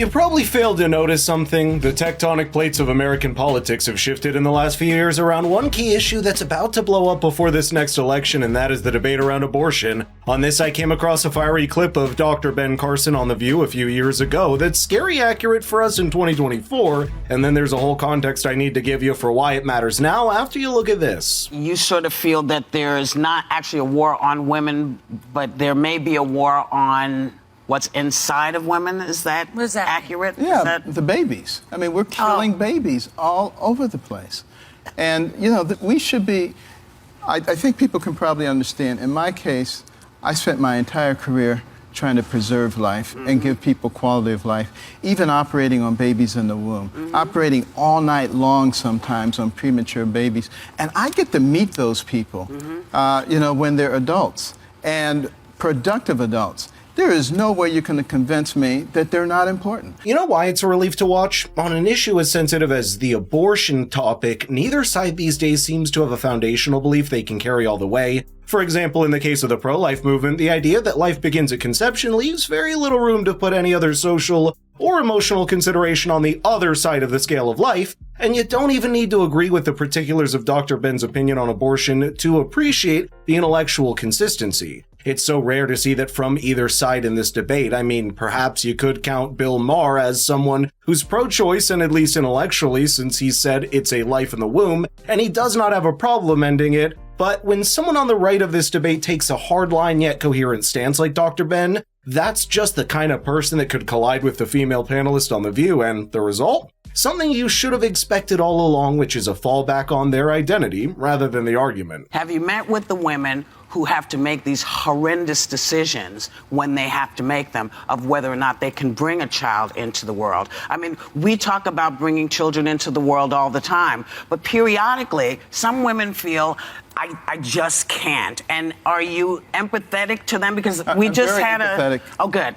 You probably failed to notice something. The tectonic plates of American politics have shifted in the last few years around one key issue that's about to blow up before this next election, and that is the debate around abortion. On this, I came across a fiery clip of Dr. Ben Carson on The View a few years ago that's scary accurate for us in 2024, and then there's a whole context I need to give you for why it matters now after you look at this. You sort of feel that there is not actually a war on women, but there may be a war on what's inside of women. Is that accurate? Yeah, the babies. I mean, we're killing babies all over the place. And, you know, we should be, I think people can probably understand. In my case, I spent my entire career trying to preserve life and give people quality of life, even operating on babies in the womb, operating all night long sometimes on premature babies. And I get to meet those people, you know, when they're adults and productive adults. There is no way you can convince me that they're not important. You know why it's a relief to watch? On an issue as sensitive as the abortion topic, neither side these days seems to have a foundational belief they can carry all the way. For example, in the case of the pro-life movement, the idea that life begins at conception leaves very little room to put any other social or emotional consideration on the other side of the scale of life, and you don't even need to agree with the particulars of Dr. Ben's opinion on abortion to appreciate the intellectual consistency. It's so rare to see that from either side in this debate. I mean, perhaps you could count Bill Maher as someone who's pro-choice, and at least intellectually, since he said it's a life in the womb, and he does not have a problem ending it. But when someone on the right of this debate takes a hardline yet coherent stance like Dr. Ben, that's just the kind of person that could collide with the female panelist on The View, and the result? Something you should have expected all along, which is a fallback on their identity rather than the argument. Have you met with the women who have to make these horrendous decisions when they have to make them of whether or not they can bring a child into the world? I mean, we talk about bringing children into the world all the time, but periodically, some women feel, I just can't. And are you empathetic to them? Because we just had empathetic. Oh, good.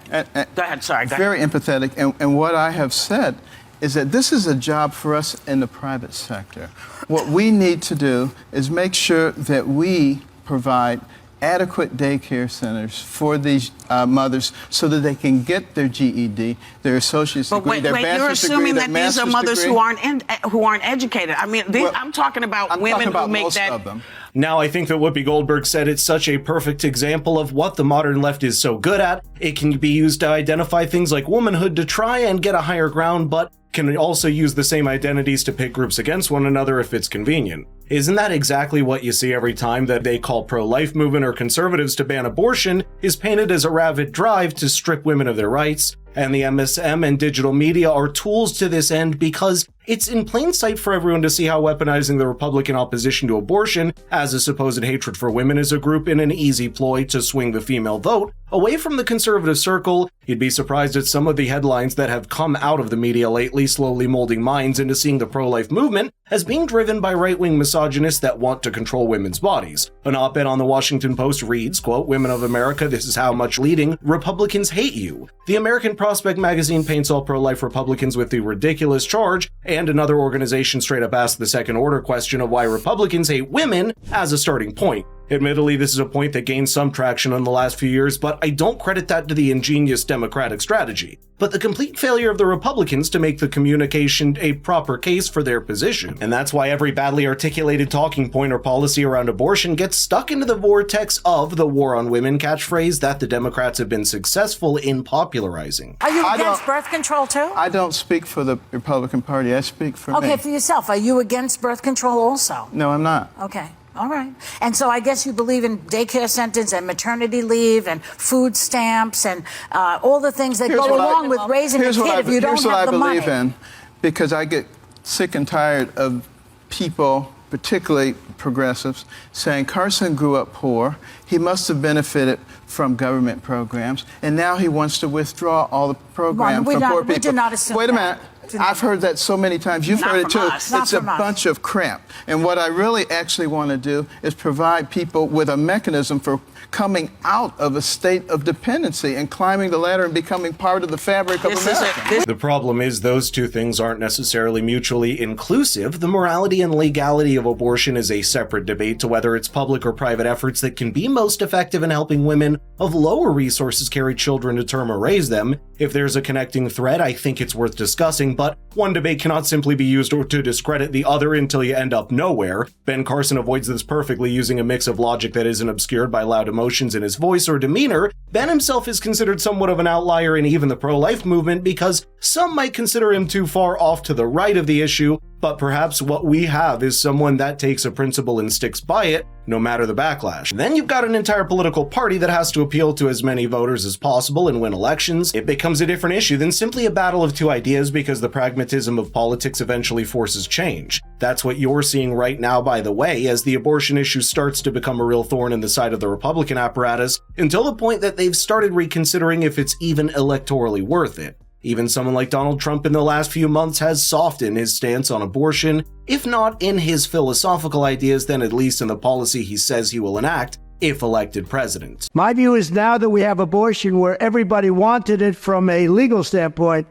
Go ahead, sorry. Go very ahead. Empathetic, and what I have said is that this is a job for us in the private sector. What we need to do is make sure that we provide adequate daycare centers for these mothers so that they can get their GED, their associate's degree, their bachelor's degree, their master's degree. You're assuming that these are mothers who aren't educated. I mean, I'm talking about women who make most that. Of them. Now, I think that Whoopi Goldberg said it's such a perfect example of what the modern left is so good at. It can be used to identify things like womanhood to try and get a higher ground, but can also use the same identities to pit groups against one another if it's convenient. Isn't that exactly what you see every time that they call pro-life movement or conservatives to ban abortion is painted as a rabid drive to strip women of their rights? And the MSM and digital media are tools to this end because it's in plain sight for everyone to see how weaponizing the Republican opposition to abortion as a supposed hatred for women is a group in an easy ploy to swing the female vote away from the conservative circle. You'd be surprised at some of the headlines that have come out of the media lately, slowly molding minds into seeing the pro-life movement as being driven by right-wing misogynists that want to control women's bodies. An op-ed on the Washington Post reads, quote, "Women of America, this is how much leading Republicans hate you." The American Prospect magazine paints all pro-life Republicans with the ridiculous charge, and another organization straight up asks the second-order question of why Republicans hate women as a starting point. Admittedly, this is a point that gained some traction in the last few years, but I don't credit that to the ingenious Democratic strategy, but the complete failure of the Republicans to make the communication a proper case for their position. And that's why every badly articulated talking point or policy around abortion gets stuck into the vortex of the war on women catchphrase that the Democrats have been successful in popularizing. Are you against birth control, too? I don't speak for the Republican Party. I speak for me. Okay, for yourself. Are you against birth control also? No, I'm not. Okay. All right. And so I guess you believe in daycare centers and maternity leave and food stamps and all the things that go along with raising a kid if you don't have the money. Here's what I believe in, because I get sick and tired of people, particularly progressives, saying Carson grew up poor, he must have benefited from government programs, and now he wants to withdraw all the programs from poor people. We do not assume Wait a that. minute. I've heard that so many times. You've heard it too. It's a bunch of crap. And what I really actually want to do is provide people with a mechanism for coming out of a state of dependency and climbing the ladder and becoming part of the fabric of America. The problem is those two things aren't necessarily mutually inclusive. The morality and legality of abortion is a separate debate to whether it's public or private efforts that can be most effective in helping women of lower resources carry children to term or raise them. If there's a connecting thread, I think it's worth discussing, but one debate cannot simply be used to discredit the other until you end up nowhere. Ben Carson avoids this perfectly using a mix of logic that isn't obscured by loud emotions in his voice or demeanor. Ben himself is considered somewhat of an outlier in even the pro-life movement because some might consider him too far off to the right of the issue, but perhaps what we have is someone that takes a principle and sticks by it, no matter the backlash. Then you've got an entire political party that has to appeal to as many voters as possible and win elections. It becomes a different issue than simply a battle of two ideas because the pragmatism of politics eventually forces change. That's what you're seeing right now, by the way, as the abortion issue starts to become a real thorn in the side of the Republican apparatus, until the point that they've started reconsidering if it's even electorally worth it. Even someone like Donald Trump in the last few months has softened his stance on abortion, if not in his philosophical ideas, then at least in the policy he says he will enact if elected president. My view is now that we have abortion where everybody wanted it from a legal standpoint,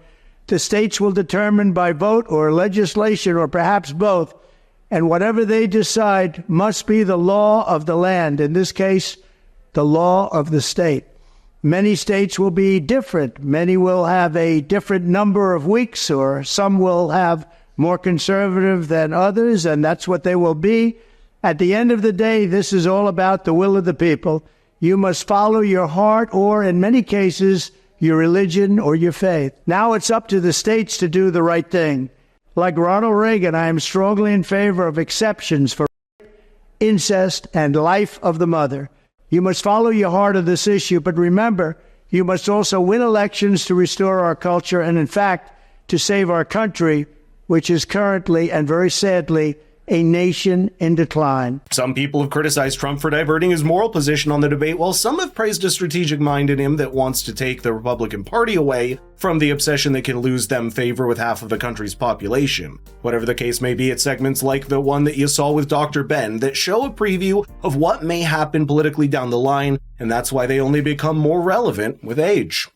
the states will determine by vote or legislation or perhaps both, and whatever they decide must be the law of the land, in this case, the law of the state. Many states will be different. Many will have a different number of weeks, or some will have more conservative than others, and that's what they will be. At the end of the day, this is all about the will of the people. You must follow your heart, or in many cases, your religion or your faith. Now it's up to the states to do the right thing. Like Ronald Reagan, I am strongly in favor of exceptions for incest and life of the mother. You must follow your heart of this issue, but remember, you must also win elections to restore our culture and, in fact, to save our country, which is currently, and very sadly, a nation in decline. Some people have criticized Trump for diverting his moral position on the debate, while some have praised a strategic mind in him that wants to take the Republican Party away from the obsession that can lose them favor with half of the country's population. Whatever the case may be, it's segments like the one that you saw with Dr. Ben that show a preview of what may happen politically down the line, and that's why they only become more relevant with age.